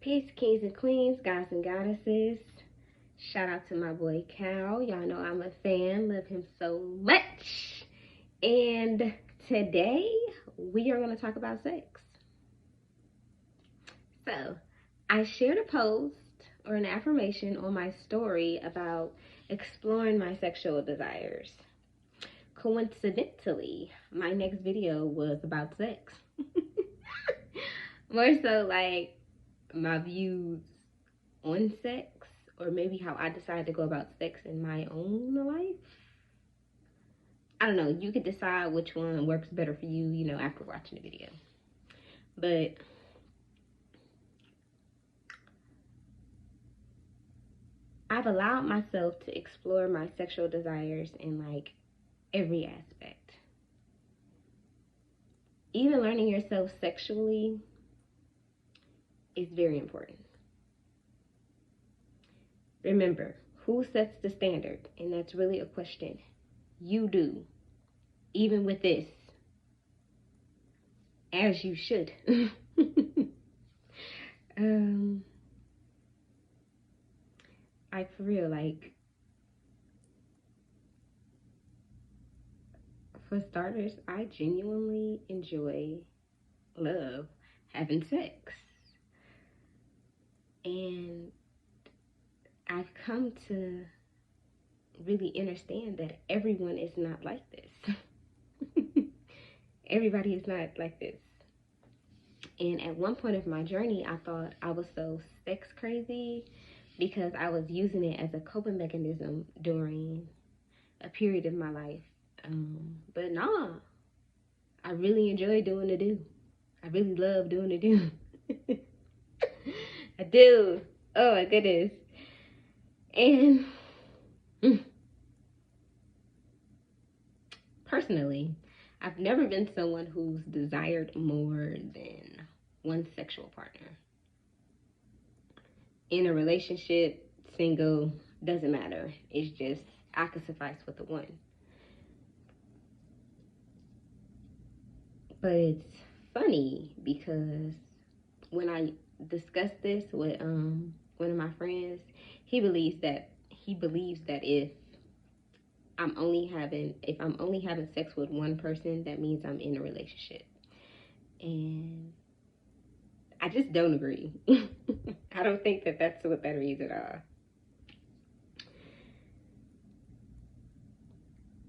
Peace, kings and queens, gods and goddesses. Shout out to my boy Cal. Y'all know I'm a fan. Love him so much. And today we are going to talk about sex. So I shared a post or an affirmation on my story about exploring my sexual desires. Coincidentally, my next video was about sex. More so like my views on sex, or maybe how I decide to go about sex in my own life. I don't know. You could decide which one works better for you, after watching the video. But I've allowed myself to explore my sexual desires in like every aspect. Even learning yourself sexually is very important. Remember, who sets the standard? And that's really a question. You do. Even with this. As you should. For real, for starters, I genuinely love having sex. And I've come to really understand that everyone is not like this. Everybody is not like this. And at one point of my journey, I thought I was so sex crazy because I was using it as a coping mechanism during a period of my life. But nah, I really enjoy doing the do. I really love doing the do. I do. Oh my goodness. And personally, I've never been someone who's desired more than one sexual partner. In a relationship, single, doesn't matter. It's just, I could suffice with the one. But it's funny because when I discussed this with one of my friends, he believes that if I'm only having sex with one person, that means I'm in a relationship. And I just don't agree. I don't think that that's what that means at all.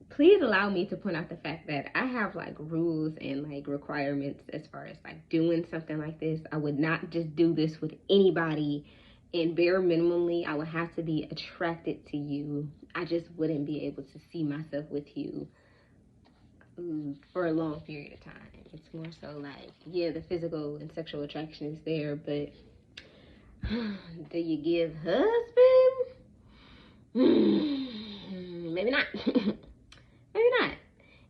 Please allow me to point out the fact that I have rules and requirements as far as doing something like this. I would not just do this with anybody, and bare minimally I would have to be attracted to you. I just wouldn't be able to see myself with you for a long period of time. It's more so yeah, the physical and sexual attraction is there, but do you give husband? Maybe not. Maybe not.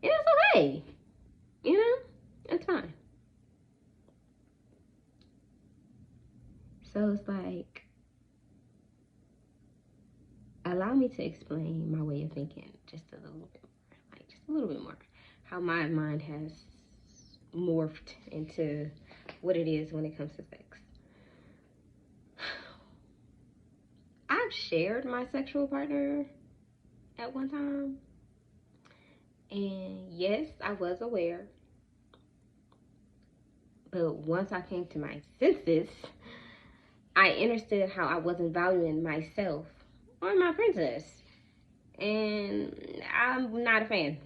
And it's okay. It's fine. So it's allow me to explain my way of thinking just a little bit more. Just a little bit more. How my mind has morphed into what it is when it comes to sex. I've shared my sexual partner at one time. And yes, I was aware. But once I came to my senses, I understood how I wasn't valuing myself or my princess. And I'm not a fan.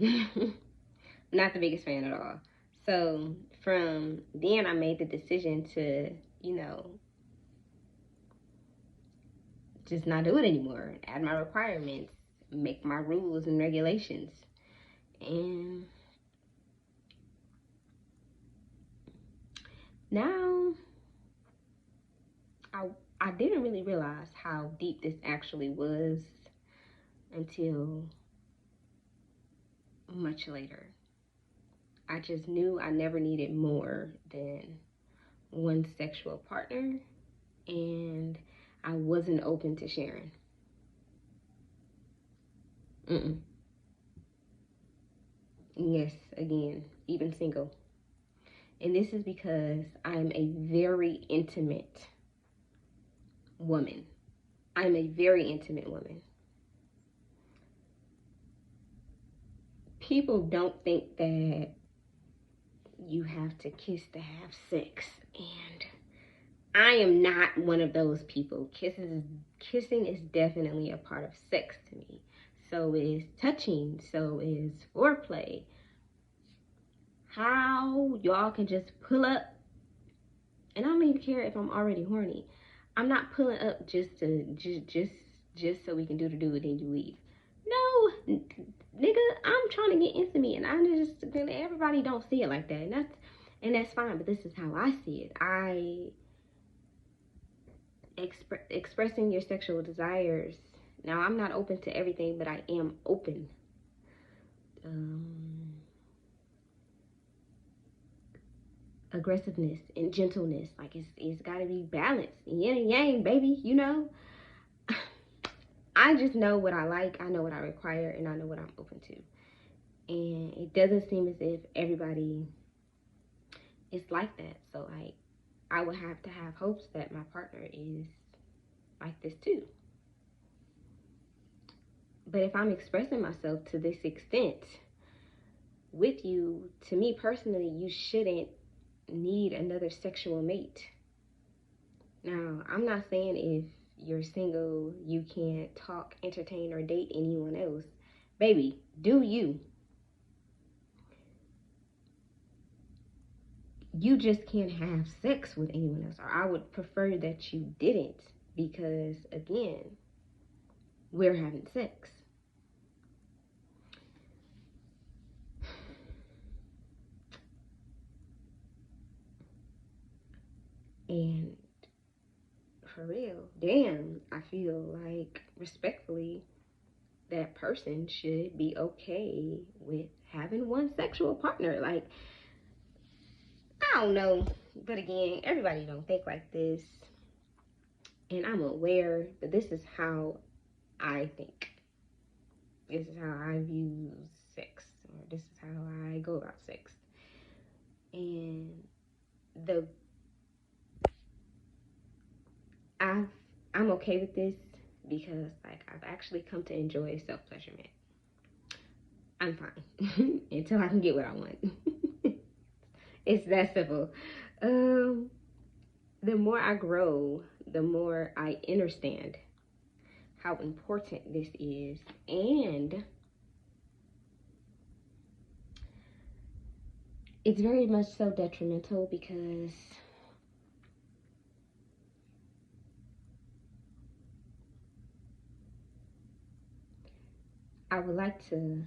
Not the biggest fan at all. So from then I made the decision to, just not do it anymore. Add my requirements, make my rules and regulations. And now I didn't really realize how deep this actually was until much later. I just knew I never needed more than one sexual partner, and I wasn't open to sharing. Yes, again, even single. And this is because I'm a very intimate woman. I'm a very intimate woman. People don't think that you have to kiss to have sex, and I am not one of those people. Kissing is definitely a part of sex to me. So is touching, so is foreplay. How y'all can just pull up, and I don't even care if I'm already horny. I'm not pulling up just so we can do and then you leave. No, nigga, I'm trying to get intimate, and everybody don't see it like that, and that's fine. But this is how I see it. Expressing your sexual desires. Now, I'm not open to everything, but I am open. Aggressiveness and gentleness, like it's got to be balanced. Yin and yang, baby. You know. I just know what I like. I know what I require, and I know what I'm open to. And it doesn't seem as if everybody is like that. So I would have to have hopes that my partner is like this too. But if I'm expressing myself to this extent with you, to me personally, you shouldn't need another sexual mate. Now, I'm not saying if you're single, you can't talk, entertain, or date anyone else. Baby, do you. You just can't have sex with anyone else. Or I would prefer that you didn't, because, again, we're having sex. And for real, damn, I feel like, respectfully, that person should be okay with having one sexual partner. Like, I don't know, but again, everybody don't think like this, and I'm aware, but this is how I think. This is how I view sex, or this is how I go about sex. And I'm okay with this because, like, I've actually come to enjoy self-pleasurement. I'm fine until I can get what I want. It's that simple. The more I grow, the more I understand how important this is, and it's very much so detrimental, because I would like to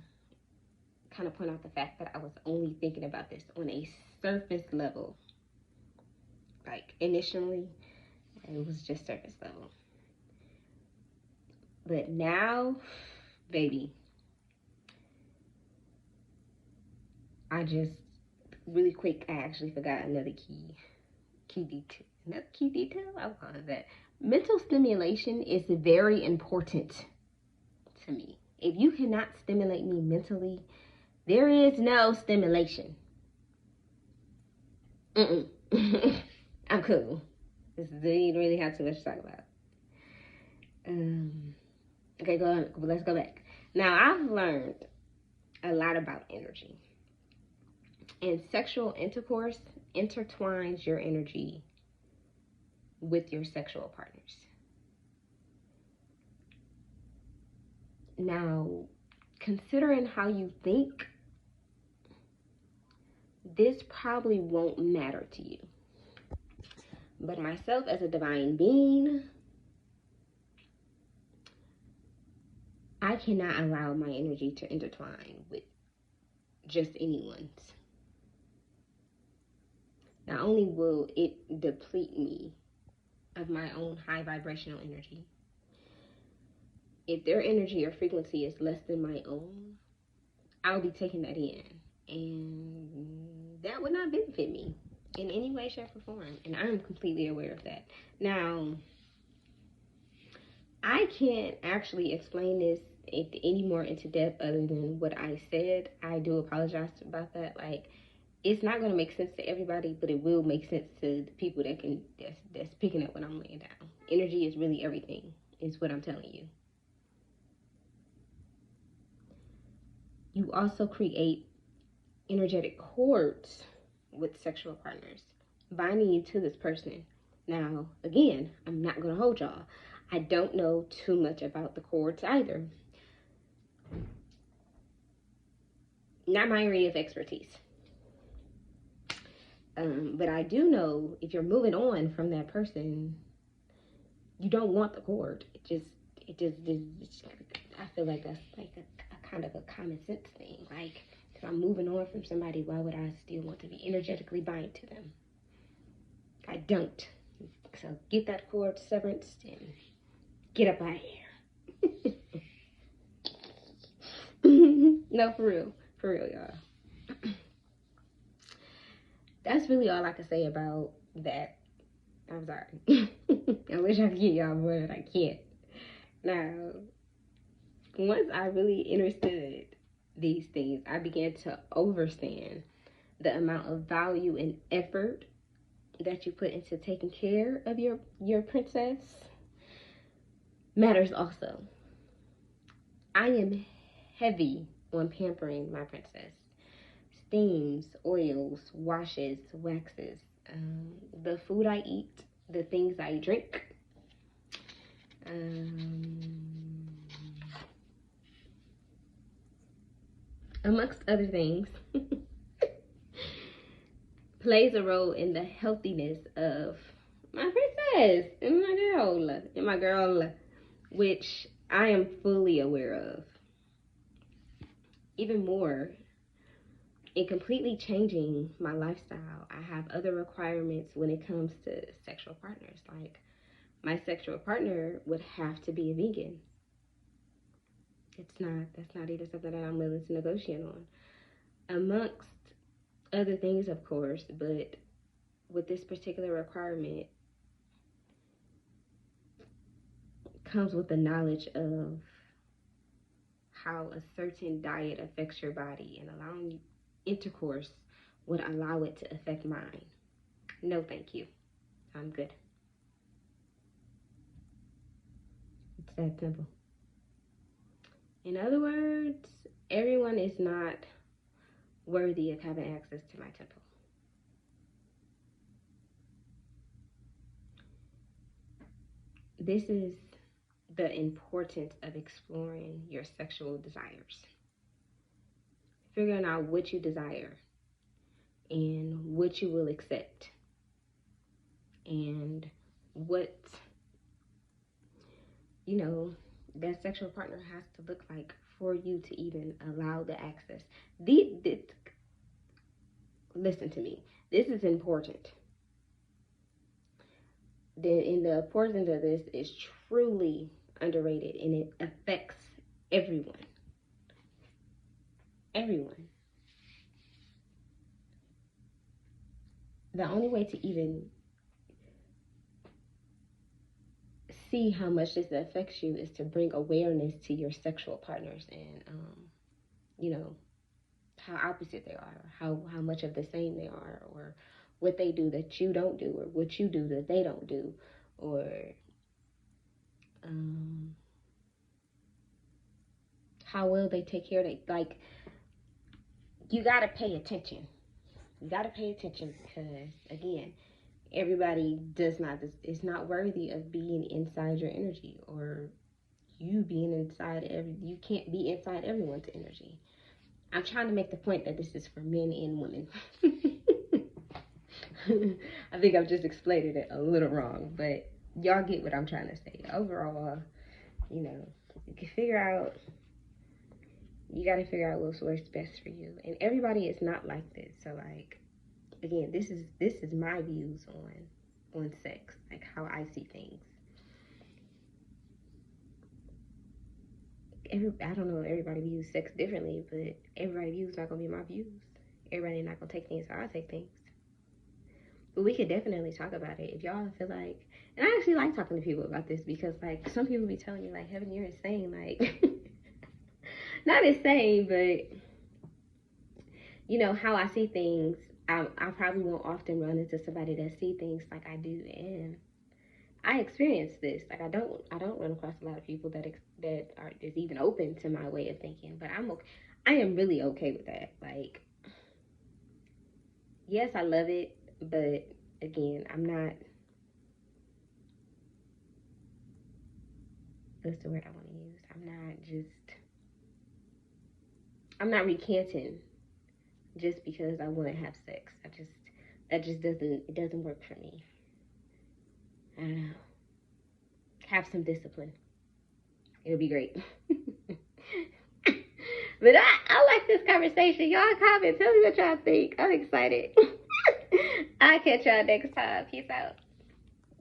kind of point out the fact that I was only thinking about this on a surface level. Like, initially, it was just surface level. But now, baby, I just, really quick, I actually forgot another key detail. Another key detail? I'll call it that. Mental stimulation is very important to me. If you cannot stimulate me mentally, there is no stimulation. I'm cool. You don't really have too much to talk about. Okay, let's go back. Now, I've learned a lot about energy. And sexual intercourse intertwines your energy with your sexual partners. Now, considering how you think, this probably won't matter to you. But myself, as a divine being, I cannot allow my energy to intertwine with just anyone's. Not only will it deplete me of my own high vibrational energy, if their energy or frequency is less than my own, I'll be taking that in, and that would not benefit me in any way, shape, or form, and I'm completely aware of that. Now, I can't actually explain this any more into depth other than what I said. I do apologize about that. Like, it's not going to make sense to everybody, but it will make sense to the people that's picking up what I'm laying down. Energy is really everything, is what I'm telling you. You also create energetic cords with sexual partners, binding you to this person. Now, again, I'm not going to hold y'all. I don't know too much about the cords either. Not my area of expertise. But I do know if you're moving on from that person, you don't want the cord. It just I feel like that's like a kind of a common sense thing. Like, if I'm moving on from somebody, why would I still want to be energetically bound to them? I don't. So get that cord severed and get up out of here. No, for real, y'all. That's really all I can say about that. I'm sorry. I wish I could get y'all more, but I can't. Now, once I really understood these things, I began to understand the amount of value and effort that you put into taking care of your princess matters also. I am heavy on pampering my princess. Steams, oils, washes, waxes, the food I eat, the things I drink, amongst other things, plays a role in the healthiness of my princess and my girl, which I am fully aware of. Even more, in completely changing my lifestyle, I have other requirements when it comes to sexual partners. Like, my sexual partner would have to be a vegan. That's not even something that I'm willing to negotiate on. Amongst other things, of course, but with this particular requirement comes with the knowledge of how a certain diet affects your body, and allowing intercourse would allow it to affect mine. No, thank you. I'm good. It's that simple. In other words, everyone is not worthy of having access to my temple. This is the importance of exploring your sexual desires. Figuring out what you desire and what you will accept and what, that sexual partner has to look like for you to even allow the access. Listen to me. This is important. And the importance of this is truly underrated, and it affects everyone. Everyone. The only way to even see how much this affects you is to bring awareness to your sexual partners and, how opposite they are, how much of the same they are, or what they do that you don't do, or what you do that they don't do, or how well they take care of it. Like, you gotta pay attention. You gotta pay attention because, again, everybody is not worthy of being inside your energy, or you being inside you can't be inside everyone's energy. I'm trying to make the point that this is for men and women. I think I've just explained it a little wrong, but y'all get what I'm trying to say. Overall, you can figure out, you got to figure out what works best for you. And everybody is not like this. So, like, again, this is my views on sex, like how I see things. I don't know, everybody views sex differently, but everybody's views not gonna be my views. Everybody's not gonna take things how I take things. But we could definitely talk about it if y'all feel like. And I actually like talking to people about this because, like, some people be telling me, like, Heaven, you're insane. Like, not insane, but how I see things I probably won't often run into somebody that see things like I do, and I experienced this. Like I don't run across a lot of people that are is even open to my way of thinking. But I'm okay. I am really okay with that. Like, yes, I love it, but again, I'm not. What's the word I want to use? I'm not recanting just because I want to have sex. That just doesn't work for me. I don't know. Have some discipline. It'll be great. But I like this conversation. Y'all comment. Tell me what y'all think. I'm excited. I'll catch y'all next time. Peace out.